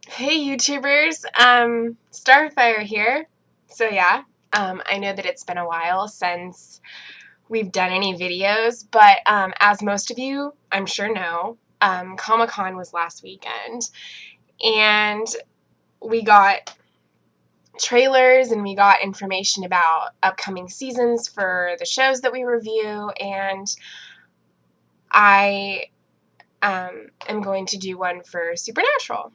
Hey YouTubers, Starfire here. So yeah, I know that it's been a while since we've done any videos, but as most of you I'm sure know, Comic-Con was last weekend, and we got trailers and we got information about upcoming seasons for the shows that we review, and I am going to do one for Supernatural.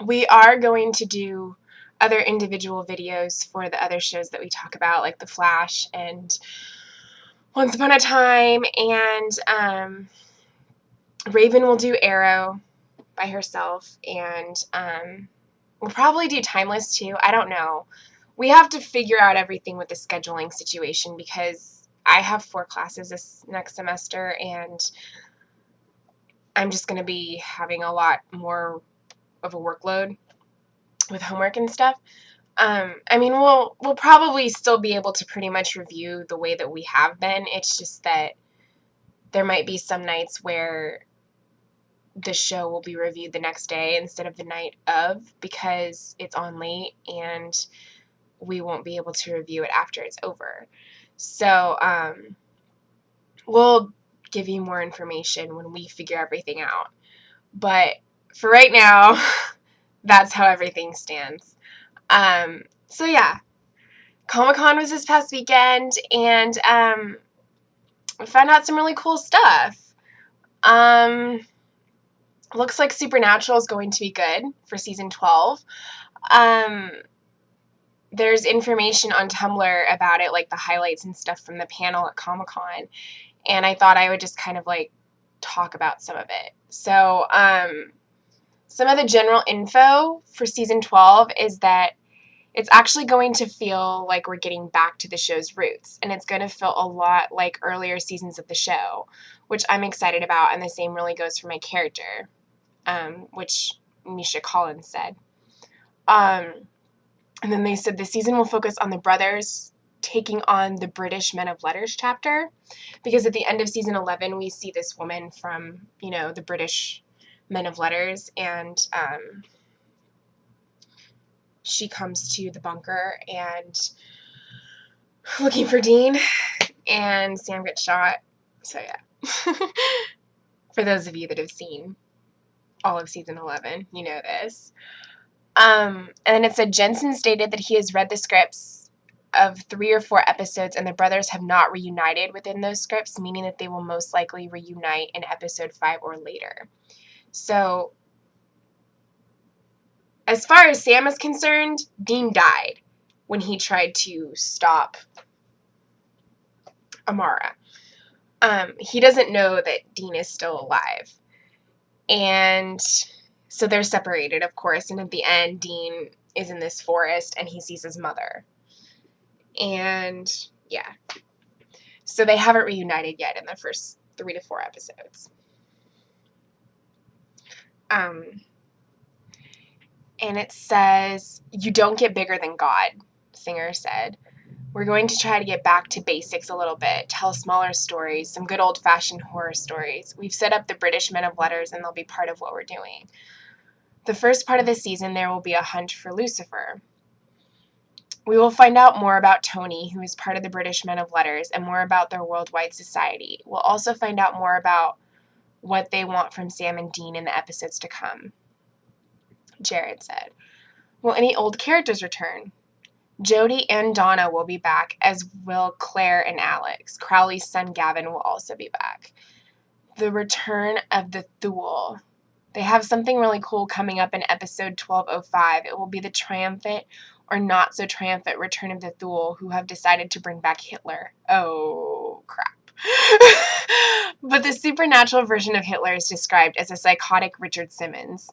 We are going to do other individual videos for the other shows that we talk about, like The Flash and Once Upon a Time, and Raven will do Arrow by herself, and we'll probably do Timeless too. I don't know. We have to figure out everything with the scheduling situation because I have 4 classes this next semester, and I'm just going to be having a lot more of a workload with homework and stuff. I mean, we'll probably still be able to pretty much review the way that we have been. It's just that there might be some nights where the show will be reviewed the next day instead of the night of because it's on late and we won't be able to review it after it's over. So, we'll give you more information when we figure everything out. But for right now, that's how everything stands. So yeah, Comic-Con was this past weekend, and we found out some really cool stuff. Looks like Supernatural is going to be good for season 12. There's information on Tumblr about it, like the highlights and stuff from the panel at Comic-Con, and I thought I would just kind of like talk about some of it. So, some of the general info for season 12 is that it's actually going to feel like we're getting back to the show's roots, and it's going to feel a lot like earlier seasons of the show, which I'm excited about, and the same really goes for my character, which Misha Collins said. And then they said the season will focus on the brothers taking on the British Men of Letters chapter, because at the end of season 11 we see this woman from, the British Men of Letters, and she comes to the bunker and looking for Dean, and Sam gets shot. So yeah. For those of you that have seen all of season 11, you know this. And it said Jensen stated that he has read the scripts of 3 or 4 episodes, and the brothers have not reunited within those scripts, meaning that they will most likely reunite in episode 5 or later. So, as far as Sam is concerned, Dean died when he tried to stop Amara. He doesn't know that Dean is still alive. And so they're separated, of course, and at the end, Dean is in this forest and he sees his mother. And yeah. So they haven't reunited yet in the first 3 to 4 episodes. And it says, "You don't get bigger than God," Singer said. "We're going to try to get back to basics a little bit, tell smaller stories, some good old-fashioned horror stories. We've set up the British Men of Letters, and they'll be part of what we're doing. The first part of the season, there will be a hunt for Lucifer. We will find out more about Tony, who is part of the British Men of Letters, and more about their worldwide society. We'll also find out more about what they want from Sam and Dean in the episodes to come," Jared said. "Will any old characters return? Jodie and Donna will be back, as will Claire and Alex. Crowley's son Gavin will also be back. The return of the Thule. They have something really cool coming up in episode 1205. It will be the triumphant or not so triumphant return of the Thule, who have decided to bring back Hitler." Oh, crap. But the supernatural version of Hitler is described as a psychotic Richard Simmons.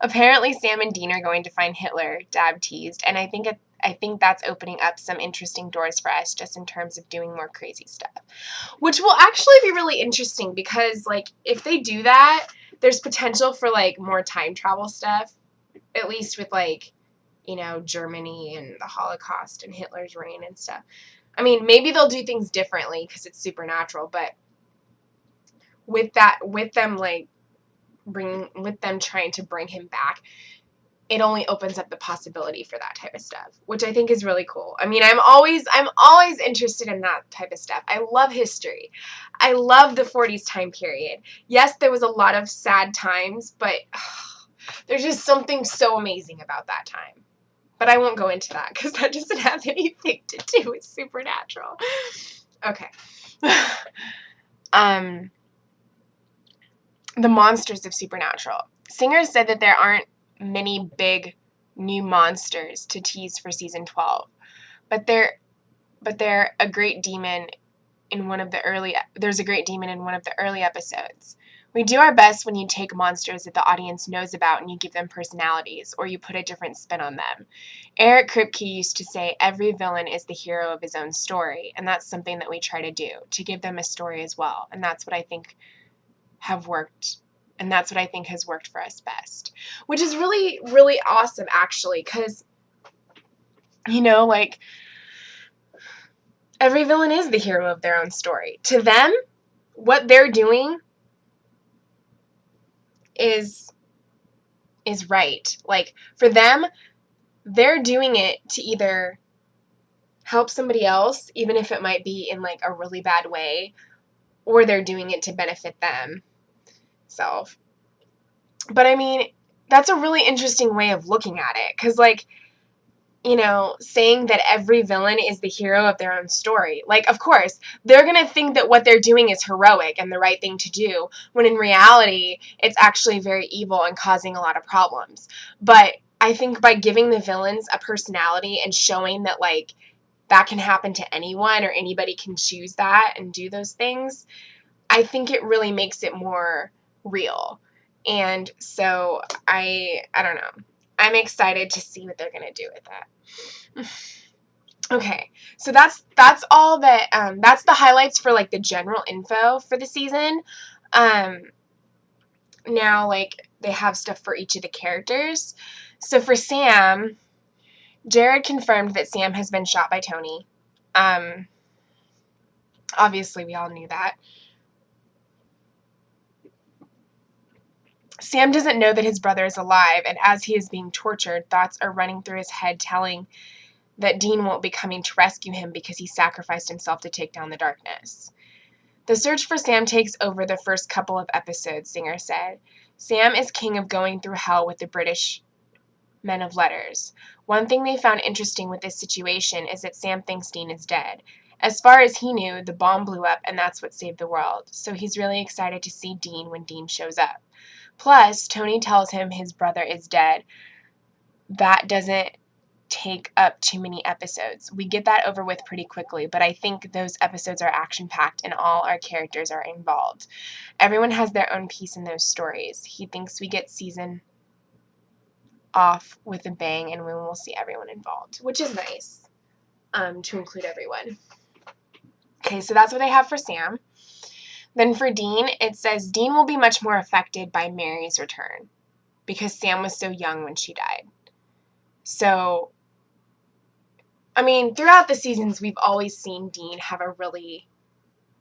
Apparently Sam and Dean are going to find Hitler, Dab teased, and I think that's opening up some interesting doors for us just in terms of doing more crazy stuff. Which will actually be really interesting because, like, if they do that, there's potential for, like, more time travel stuff, at least with, like, Germany and the Holocaust and Hitler's reign and stuff. I mean, maybe they'll do things differently because it's supernatural, but with them, like, trying to bring him back, it only opens up the possibility for that type of stuff, which I think is really cool. I mean, I'm always interested in that type of stuff. I love history. I love the 40s time period. Yes, there was a lot of sad times, but there's just something so amazing about that time. But I won't go into that because that doesn't have anything to do with supernatural. Okay. The monsters of Supernatural. Singer said that there aren't many big new monsters to tease for season 12, but there's a great demon in one of the early episodes. We do our best when you take monsters that the audience knows about and you give them personalities, or you put a different spin on them. Eric Kripke used to say every villain is the hero of his own story, and that's something that we try to do, to give them a story as well, and that's what I think has worked for us best, which is really, really awesome, actually, because, like, every villain is the hero of their own story. To them, what they're doing is right. Like, for them, they're doing it to either help somebody else, even if it might be in, like, a really bad way, or they're doing it to benefit themselves. But, I mean, that's a really interesting way of looking at it, because, like, saying that every villain is the hero of their own story. Like, of course, they're going to think that what they're doing is heroic and the right thing to do, when in reality, it's actually very evil and causing a lot of problems. But I think by giving the villains a personality and showing that, like, that can happen to anyone or anybody can choose that and do those things, I think it really makes it more real. And so I don't know. I'm excited to see what they're going to do with that. Okay, so that's all that, that's the highlights for, like, the general info for the season. Now, like, they have stuff for each of the characters. So for Sam, Jared confirmed that Sam has been shot by Tony. Obviously, we all knew that. Sam doesn't know that his brother is alive, and as he is being tortured, thoughts are running through his head telling that Dean won't be coming to rescue him because he sacrificed himself to take down the darkness. The search for Sam takes over the first couple of episodes, Singer said. Sam is king of going through hell with the British men of letters. One thing they found interesting with this situation is that Sam thinks Dean is dead. As far as he knew, the bomb blew up and that's what saved the world, so he's really excited to see Dean when Dean shows up. Plus, Tony tells him his brother is dead. That doesn't take up too many episodes. We get that over with pretty quickly, but I think those episodes are action-packed and all our characters are involved. Everyone has their own piece in those stories. He thinks we get season off with a bang and we will see everyone involved, which is nice, to include everyone. Okay, so that's what I have for Sam. Then for Dean, it says Dean will be much more affected by Mary's return because Sam was so young when she died. So, I mean, throughout the seasons, we've always seen Dean have a really,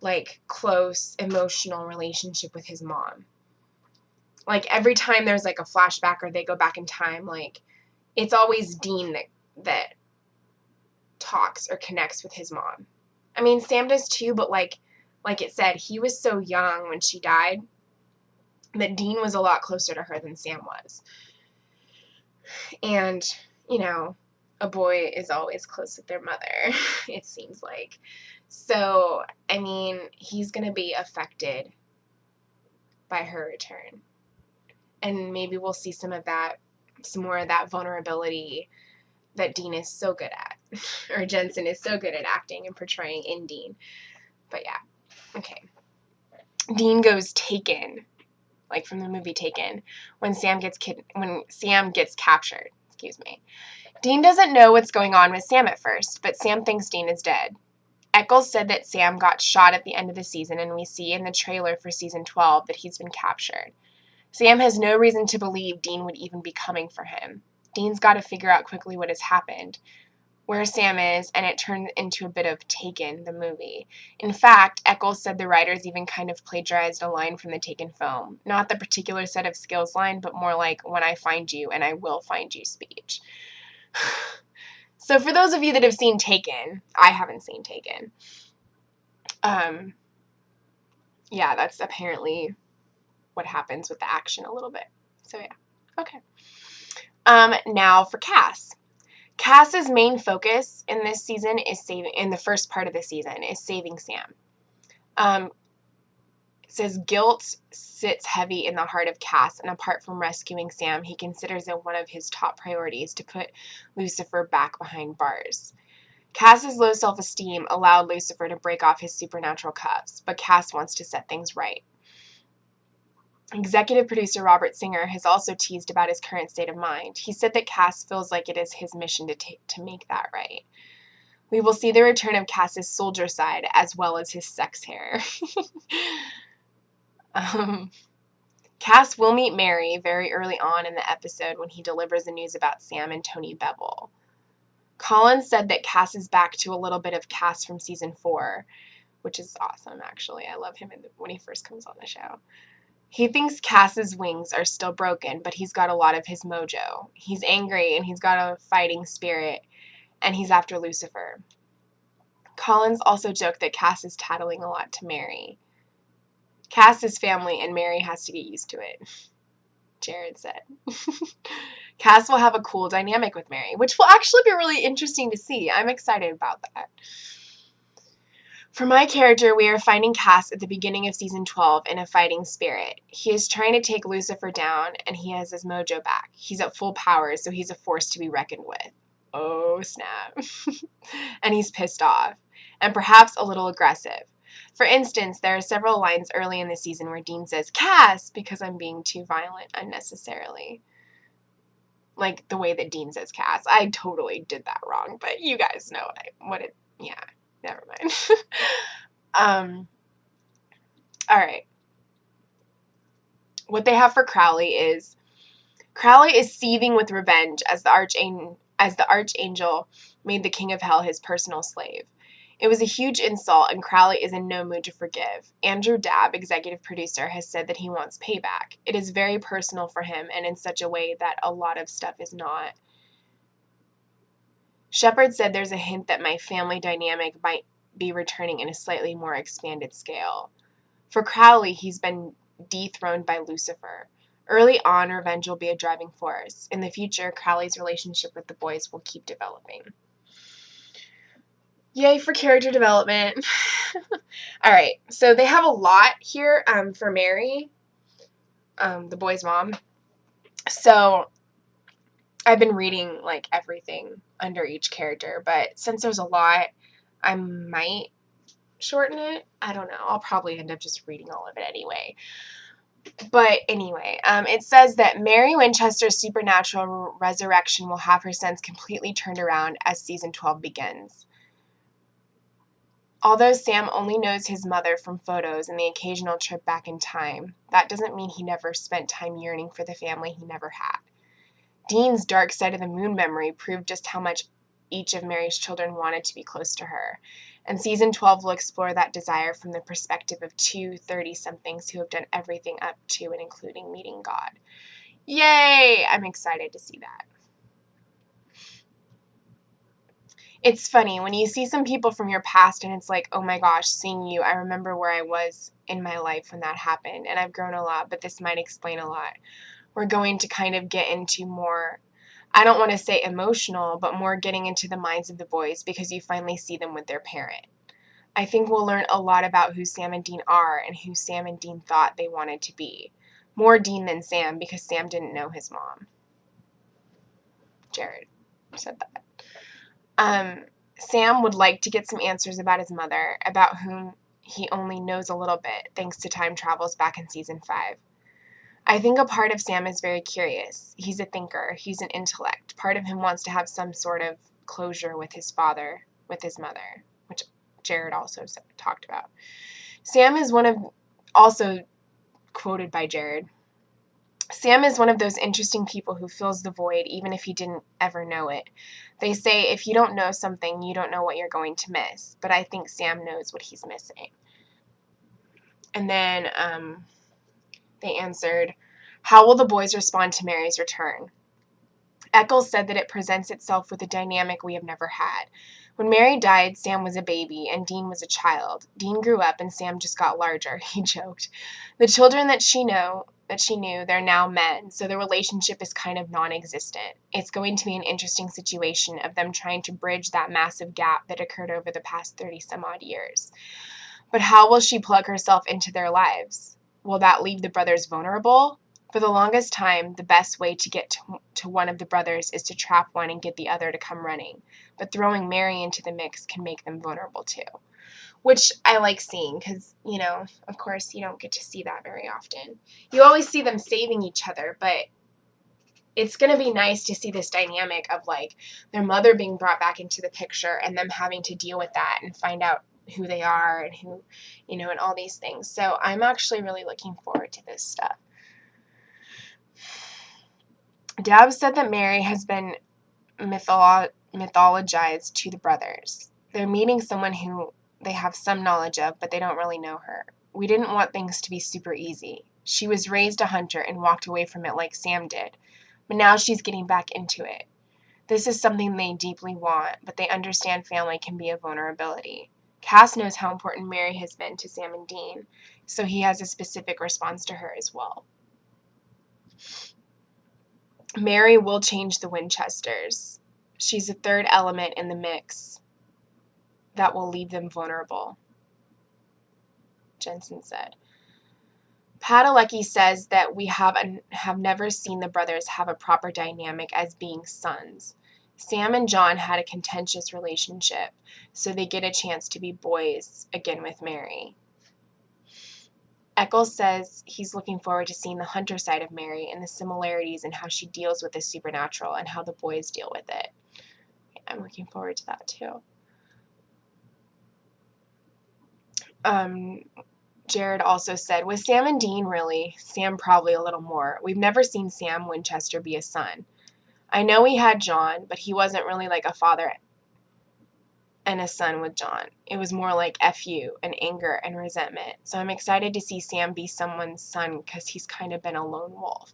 like, close emotional relationship with his mom. Like, every time there's, like, a flashback or they go back in time, like, it's always Dean that talks or connects with his mom. I mean, Sam does too, but, like it said, he was so young when she died that Dean was a lot closer to her than Sam was. And, a boy is always close with their mother, it seems like. So, I mean, he's going to be affected by her return. And maybe we'll see some more of that vulnerability that Dean is so good at, or Jensen is so good at acting and portraying in Dean. But yeah. Okay. Dean goes Taken, like from the movie Taken, when Sam gets captured. Excuse me. Dean doesn't know what's going on with Sam at first, but Sam thinks Dean is dead. Eccles said that Sam got shot at the end of the season, and we see in the trailer for season 12 that he's been captured. Sam has no reason to believe Dean would even be coming for him. Dean's got to figure out quickly what has happened. where Sam is, and it turned into a bit of Taken, the movie. In fact, Eccles said the writers even kind of plagiarized a line from the Taken film. Not the particular set of skills line, but more like, when I find you, and I will find you speech. So for those of you that have seen Taken, I haven't seen Taken. Yeah, that's apparently what happens with the action a little bit. So yeah, okay. Now for Cass. Cass's main focus in this season is in the first part of the season, is saving Sam. It says guilt sits heavy in the heart of Cass, and apart from rescuing Sam, he considers it one of his top priorities to put Lucifer back behind bars. Cass's low self-esteem allowed Lucifer to break off his supernatural cuffs, but Cass wants to set things right. Executive producer Robert Singer has also teased about his current state of mind. He said that Cass feels like it is his mission to make that right. We will see the return of Cass's soldier side as well as his sex hair. Cass will meet Mary very early on in the episode when he delivers the news about Sam and Tony Bevel. Collins said that Cass is back to a little bit of Cass from season 4, which is awesome, actually. I love him when he first comes on the show. He thinks Cass's wings are still broken, but he's got a lot of his mojo. He's angry, and he's got a fighting spirit, and he's after Lucifer. Collins also joked that Cass is tattling a lot to Mary. Cass is family, and Mary has to get used to it, Jared said. Cass will have a cool dynamic with Mary, which will actually be really interesting to see. I'm excited about that. For my character, we are finding Cass at the beginning of season 12 in a fighting spirit. He is trying to take Lucifer down, and he has his mojo back. He's at full power, so he's a force to be reckoned with. Oh, snap. And he's pissed off, and perhaps a little aggressive. For instance, there are several lines early in the season where Dean says, "Cass," because I'm being too violent unnecessarily. Like the way that Dean says Cass. I totally did that wrong, but you guys know yeah. Never mind. All right. What they have for Crowley is seething with revenge as the archangel made the king of hell his personal slave. It was a huge insult, and Crowley is in no mood to forgive. Andrew Dabb, executive producer, has said that he wants payback. It is very personal for him, and in such a way that a lot of stuff is not. Shepard said there's a hint that my family dynamic might be returning in a slightly more expanded scale. For Crowley, he's been dethroned by Lucifer. Early on, revenge will be a driving force. In the future, Crowley's relationship with the boys will keep developing. Yay for character development. All right, so they have a lot here for Mary, the boy's mom. So I've been reading like everything under each character, but since there's a lot, I might shorten it. I don't know. I'll probably end up just reading all of it anyway. But anyway, it says that Mary Winchester's supernatural resurrection will have her sense completely turned around as season 12 begins. Although Sam only knows his mother from photos and the occasional trip back in time, that doesn't mean he never spent time yearning for the family he never had. Dean's dark side of the moon memory proved just how much each of Mary's children wanted to be close to her, and season 12 will explore that desire from the perspective of two 30-somethings who have done everything up to and including meeting God. Yay! I'm excited to see that. It's funny, when you see some people from your past and it's like, oh my gosh, seeing you, I remember where I was in my life when that happened, and I've grown a lot, but this might explain a lot. We're going to kind of get into more, I don't want to say emotional, but more getting into the minds of the boys because you finally see them with their parent. I think we'll learn a lot about who Sam and Dean are and who Sam and Dean thought they wanted to be. More Dean than Sam because Sam didn't know his mom. Jared said that. Sam would like to get some answers about his mother, about whom he only knows a little bit thanks to time travels back in season 5. I think a part of Sam is very curious. He's a thinker. He's an intellect. Part of him wants to have some sort of closure with his father, with his mother, which Jared also talked about. Sam is also quoted by Jared. Sam is one of those interesting people who fills the void even if he didn't ever know it. They say if you don't know something, you don't know what you're going to miss, but I think Sam knows what he's missing. And then they answered, how will the boys respond to Mary's return? Eccles said that it presents itself with a dynamic we have never had. When Mary died, Sam was a baby and Dean was a child. Dean grew up and Sam just got larger, he joked. The children that she knew, they're now men, so the relationship is kind of non-existent. It's going to be an interesting situation of them trying to bridge that massive gap that occurred over the past 30 some odd years. But how will she plug herself into their lives? Will that leave the brothers vulnerable? For the longest time, the best way to get to one of the brothers is to trap one and get the other to come running. But throwing Mary into the mix can make them vulnerable too. Which I like seeing because, of course, you don't get to see that very often. You always see them saving each other, but it's going to be nice to see this dynamic of, like, their mother being brought back into the picture and them having to deal with that and find out who they are and who, and all these things. So I'm actually really looking forward to this stuff. Dab said that Mary has been mythologized to the brothers. They're meeting someone who they have some knowledge of, but they don't really know her. We didn't want things to be super easy. She was raised a hunter and walked away from it like Sam did, but now she's getting back into it. This is something they deeply want, but they understand family can be a vulnerability. Cass knows how important Mary has been to Sam and Dean, so he has a specific response to her as well. Mary will change the Winchesters. She's a third element in the mix that will leave them vulnerable, Jensen said. Padalecki says that we have never seen the brothers have a proper dynamic as being sons. Sam and John had a contentious relationship, so they get a chance to be boys again with Mary. Eccles says he's looking forward to seeing the hunter side of Mary and the similarities in how she deals with the supernatural and how the boys deal with it. I'm looking forward to that too. Jared also said, with Sam and Dean, really, Sam probably a little more. We've never seen Sam Winchester be a son. I know he had John, but he wasn't really like a father and a son with John. It was more like FU and anger and resentment. So I'm excited to see Sam be someone's son because he's kind of been a lone wolf.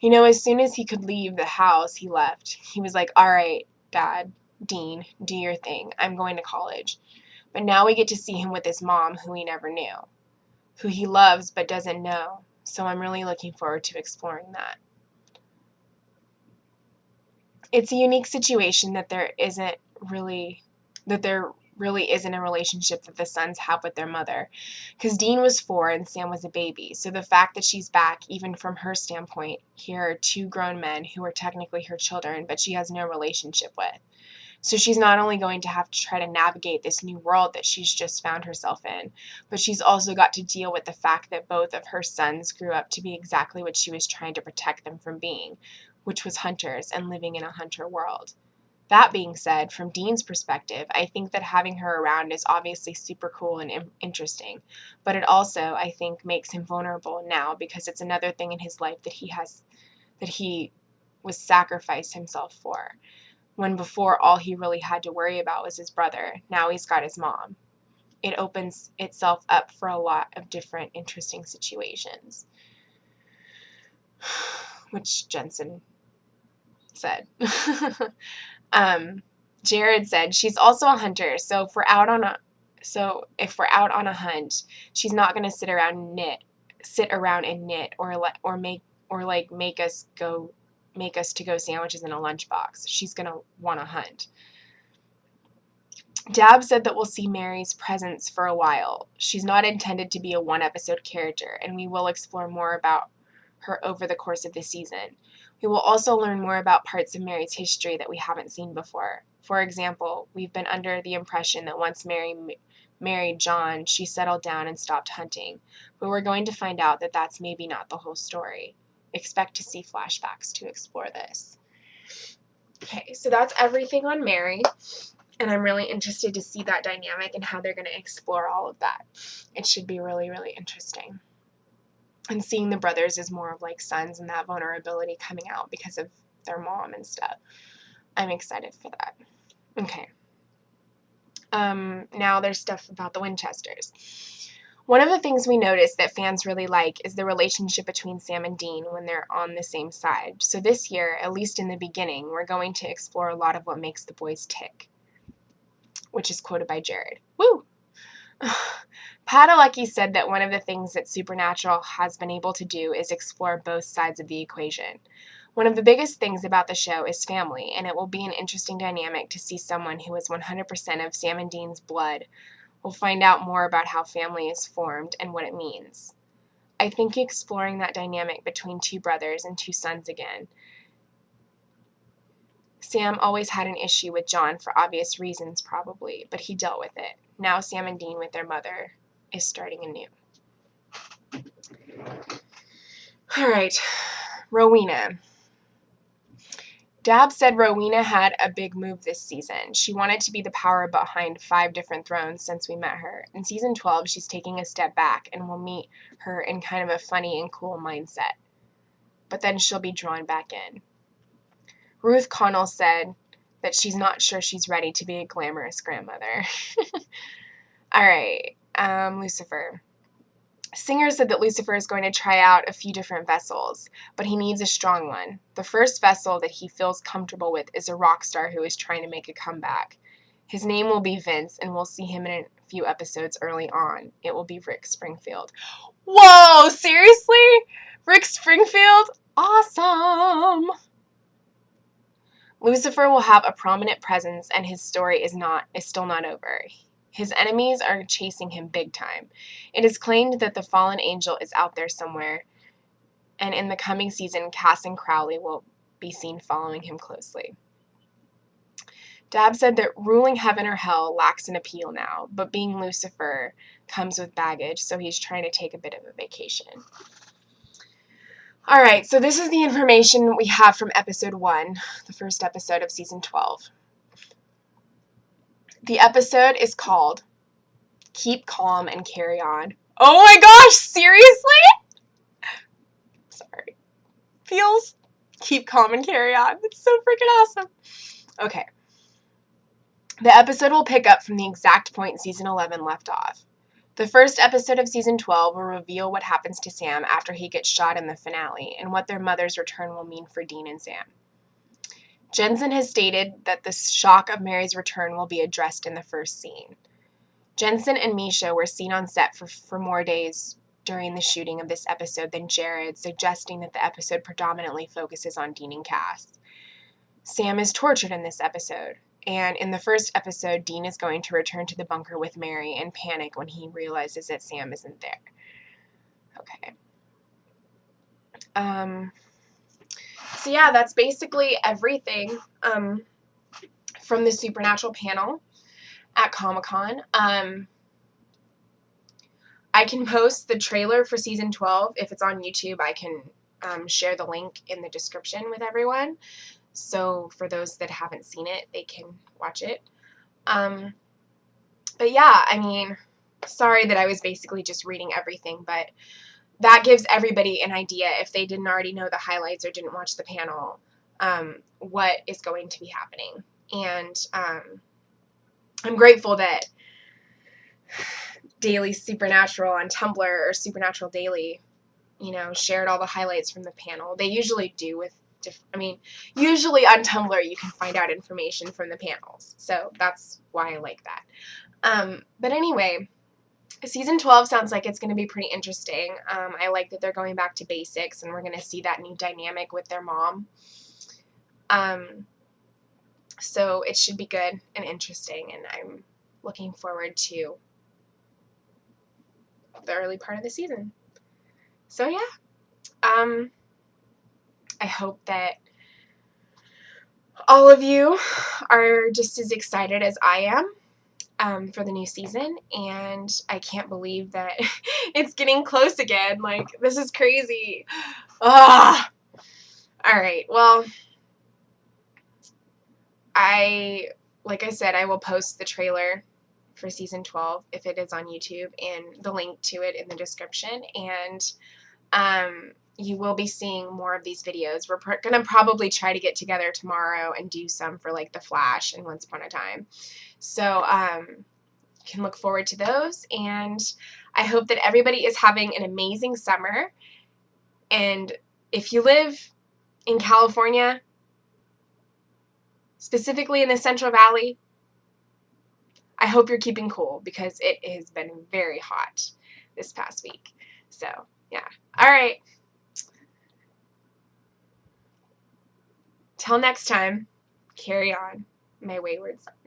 As soon as he could leave the house, he left. He was like, all right, Dad, Dean, do your thing. I'm going to college. But now we get to see him with his mom, who he never knew, who he loves but doesn't know. So I'm really looking forward to exploring that. It's a unique situation that there really isn't a relationship that the sons have with their mother, because Dean was 4 and Sam was a baby. So the fact that she's back, even from her standpoint, here are 2 grown men who are technically her children, but she has no relationship with. So she's not only going to have to try to navigate this new world that she's just found herself in, but she's also got to deal with the fact that both of her sons grew up to be exactly what she was trying to protect them from being, which was hunters and living in a hunter world. That being said, from Dean's perspective, I think that having her around is obviously super cool and interesting, but it also, I think, makes him vulnerable now because it's another thing in his life that he was sacrificed himself for. When before all he really had to worry about was his brother, now he's got his mom. It opens itself up for a lot of different interesting situations, which Jensen said. Jared said she's also a hunter, so if we're out on a hunt, she's not going to sit around and knit or make us to go sandwiches in a lunchbox. She's going to want to hunt. Dab said that we'll see Mary's presence for a while. She's not intended to be a one-episode character, and we will explore more about her over the course of the season. We will also learn more about parts of Mary's history that we haven't seen before. For example, we've been under the impression that once Mary married John, she settled down and stopped hunting, but we're going to find out that that's maybe not the whole story. Expect to see flashbacks to explore this. Okay, so that's everything on Mary. And I'm really interested to see that dynamic and how they're going to explore all of that. It should be really, really interesting. And seeing the brothers as more of like sons and that vulnerability coming out because of their mom and stuff. I'm excited for that. Okay. Now there's stuff about the Winchesters. One of the things we noticed that fans really like is the relationship between Sam and Dean when they're on the same side. So this year, at least in the beginning, we're going to explore a lot of what makes the boys tick, which is quoted by Jared. Woo! Padalecki said that one of the things that Supernatural has been able to do is explore both sides of the equation. One of the biggest things about the show is family, and it will be an interesting dynamic to see someone who is 100% of Sam and Dean's blood. We'll find out more about how family is formed and what it means. I think exploring that dynamic between two brothers and two sons again. Sam always had an issue with John for obvious reasons, probably, but he dealt with it. Now Sam and Dean with their mother is starting anew. All right, Rowena. Dab said Rowena had a big move this season. She wanted to be the power behind 5 different thrones since we met her. In season 12, she's taking a step back, and we'll meet her in kind of a funny and cool mindset. But then she'll be drawn back in. Ruth Connell said that she's not sure she's ready to be a glamorous grandmother. All right, Lucifer. Singer said that Lucifer is going to try out a few different vessels, but he needs a strong one. The first vessel that he feels comfortable with is a rock star who is trying to make a comeback. His name will be Vince, and we'll see him in a few episodes early on. It will be Rick Springfield. Whoa, seriously? Rick Springfield? Awesome! Lucifer will have a prominent presence, and his story is still not over. His enemies are chasing him big time. It is claimed that the fallen angel is out there somewhere, and in the coming season, Cass and Crowley will be seen following him closely. Dab said that ruling heaven or hell lacks an appeal now, but being Lucifer comes with baggage, so he's trying to take a bit of a vacation. All right, so this is the information we have from episode 1, the first episode of season 12. The episode is called Keep Calm and Carry On. Oh my gosh, seriously? Sorry. Feels Keep Calm and Carry On. It's so freaking awesome. Okay. The episode will pick up from the exact point season 11 left off. The first episode of season 12 will reveal what happens to Sam after he gets shot in the finale and what their mother's return will mean for Dean and Sam. Jensen has stated that the shock of Mary's return will be addressed in the first scene. Jensen and Misha were seen on set for more days during the shooting of this episode than Jared, suggesting that the episode predominantly focuses on Dean and Cass. Sam is tortured in this episode, and in the first episode, Dean is going to return to the bunker with Mary and panic when he realizes that Sam isn't there. Okay. So yeah, that's basically everything from the Supernatural panel at Comic-Con. I can post the trailer for season 12. If it's on YouTube, I can share the link in the description with everyone. So for those that haven't seen it, they can watch it. But yeah, I mean, sorry that I was basically just reading everything, but that gives everybody an idea, if they didn't already know the highlights or didn't watch the panel, what is going to be happening. And I'm grateful that Daily Supernatural on Tumblr, or Supernatural Daily, shared all the highlights from the panel. They usually do with usually on Tumblr you can find out information from the panels. So that's why I like that. But anyway, season 12 sounds like it's going to be pretty interesting. I like that they're going back to basics, and we're going to see that new dynamic with their mom. So it should be good and interesting, and I'm looking forward to the early part of the season. So yeah, I hope that all of you are just as excited as I am for the new season, and I can't believe that it's getting close again. Like, this is crazy. Ah. All right, well, like I said, I will post the trailer for season 12 if it is on YouTube, and the link to it in the description. And you will be seeing more of these videos. We're going to probably try to get together tomorrow and do some for like The Flash and Once Upon a Time. So can look forward to those. And I hope that everybody is having an amazing summer. And if you live in California, specifically in the Central Valley, I hope you're keeping cool because it has been very hot this past week. So, yeah. All right. Till next time, carry on, my wayward son.